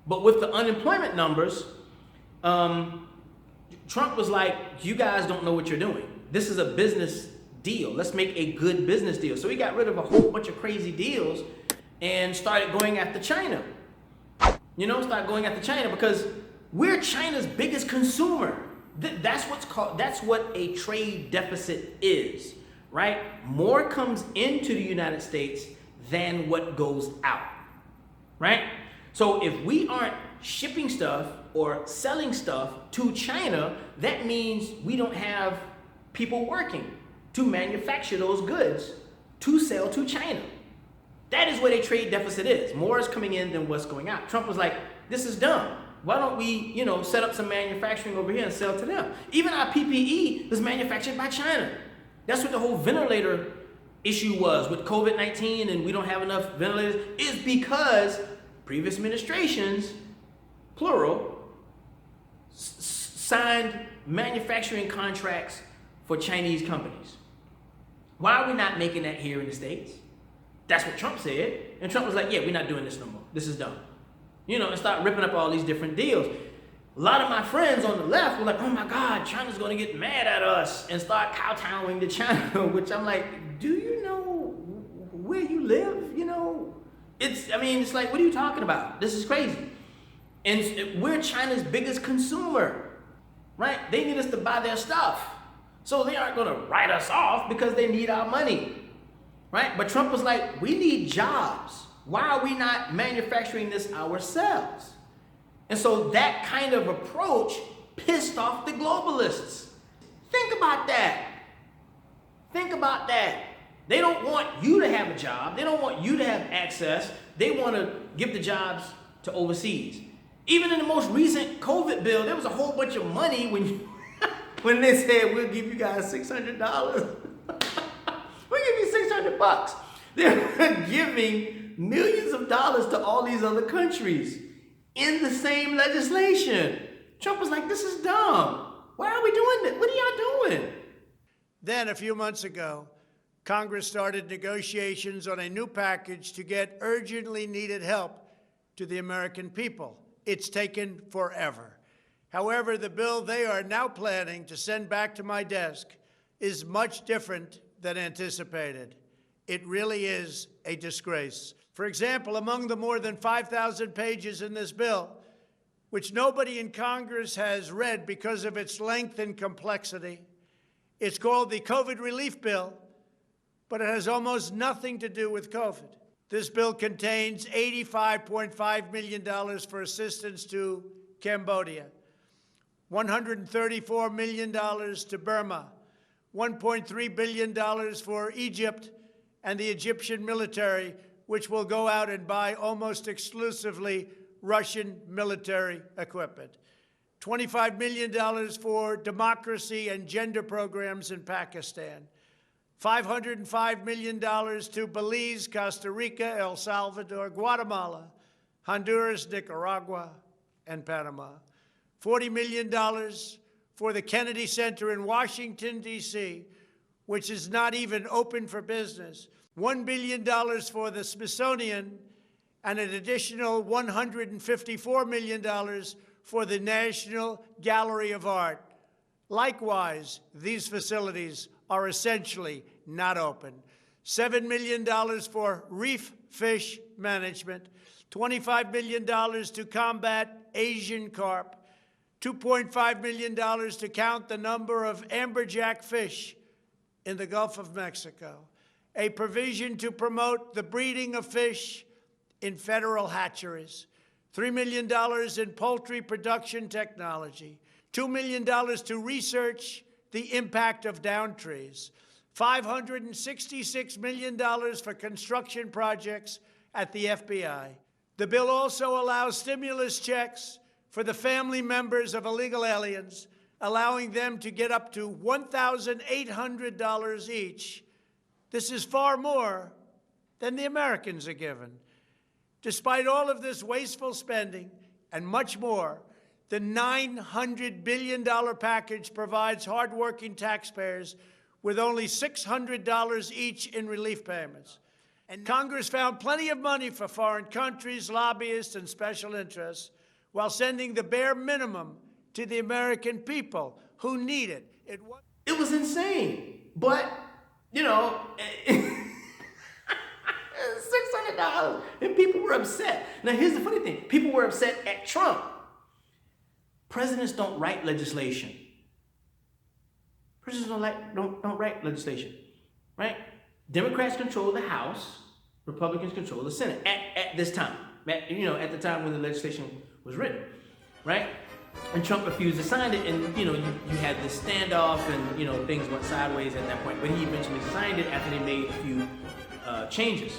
But with the unemployment numbers, Trump was like, you guys don't know what you're doing. This is a business deal. Let's make a good business deal. So he got rid of a whole bunch of crazy deals and started going after China. Start going after China because we're China's biggest consumer. That's what a trade deficit is, right? More comes into the United States than what goes out, right? So if we aren't shipping stuff or selling stuff to China, that means we don't have people working to manufacture those goods to sell to China. That is what a trade deficit is. More is coming in than what's going out. Trump was like, this is dumb. Why don't we, set up some manufacturing over here and sell to them? Even our PPE is manufactured by China. That's what the whole ventilator issue was with COVID-19 and we don't have enough ventilators, is because previous administrations, plural, signed manufacturing contracts for Chinese companies. Why are we not making that here in the States? That's what Trump said. And Trump was like, yeah, we're not doing this no more. This is dumb. And start ripping up all these different deals. A lot of my friends on the left were like, oh my God, China's going to get mad at us and start kowtowing to China, which I'm like, do you know where you live? It's like, what are you talking about? This is crazy. And we're China's biggest consumer, right? They need us to buy their stuff. So they aren't going to write us off because they need our money, right? But Trump was like, we need jobs. Why are we not manufacturing this ourselves? And so that kind of approach pissed off the globalists. Think about that. Think about that. They don't want you to have a job. They don't want you to have access. They want to give the jobs to overseas. Even in the most recent COVID bill, there was a whole bunch of money when they said, we'll give you guys $600. We'll give you $600. They're giving millions of dollars to all these other countries in the same legislation. Trump was like, this is dumb. Why are we doing this? What are y'all doing? Then a few months ago, Congress started negotiations on a new package to get urgently needed help to the American people. It's taken forever. However, the bill they are now planning to send back to my desk is much different than anticipated. It really is a disgrace. For example, among the more than 5,000 pages in this bill, which nobody in Congress has read because of its length and complexity, it's called the COVID Relief Bill, but it has almost nothing to do with COVID. This bill contains $85.5 million for assistance to Cambodia, $134 million to Burma, $1.3 billion for Egypt and the Egyptian military, which will go out and buy almost exclusively Russian military equipment, $25 million for democracy and gender programs in Pakistan, $505 million to Belize, Costa Rica, El Salvador, Guatemala, Honduras, Nicaragua, and Panama, $40 million for the Kennedy Center in Washington, D.C., which is not even open for business, $1 billion for the Smithsonian, and an additional $154 million for the National Gallery of Art. Likewise, these facilities are essentially not open. $7 million for reef fish management, $25 million to combat Asian carp, $2.5 million to count the number of amberjack fish in the Gulf of Mexico, a provision to promote the breeding of fish in federal hatcheries, $3 million in poultry production technology, $2 million to research the impact of down trees, $566 million for construction projects at the FBI. The bill also allows stimulus checks for the family members of illegal aliens, allowing them to get up to $1,800 each. This is far more than the Americans are given. Despite all of this wasteful spending and much more, the $900 billion package provides hardworking taxpayers with only $600 each in relief payments. And Congress found plenty of money for foreign countries, lobbyists, and special interests, while sending the bare minimum to the American people who need it. It was insane. But, you know, $600. And people were upset. Now, here's the funny thing. People were upset at Trump. Presidents don't write legislation. Presidents don't write legislation, right? Democrats control the House. Republicans control the Senate at this time. At the time when the legislation was written, right? And Trump refused to sign it, and you had this standoff, and things went sideways at that point. But he eventually signed it after they made a few changes.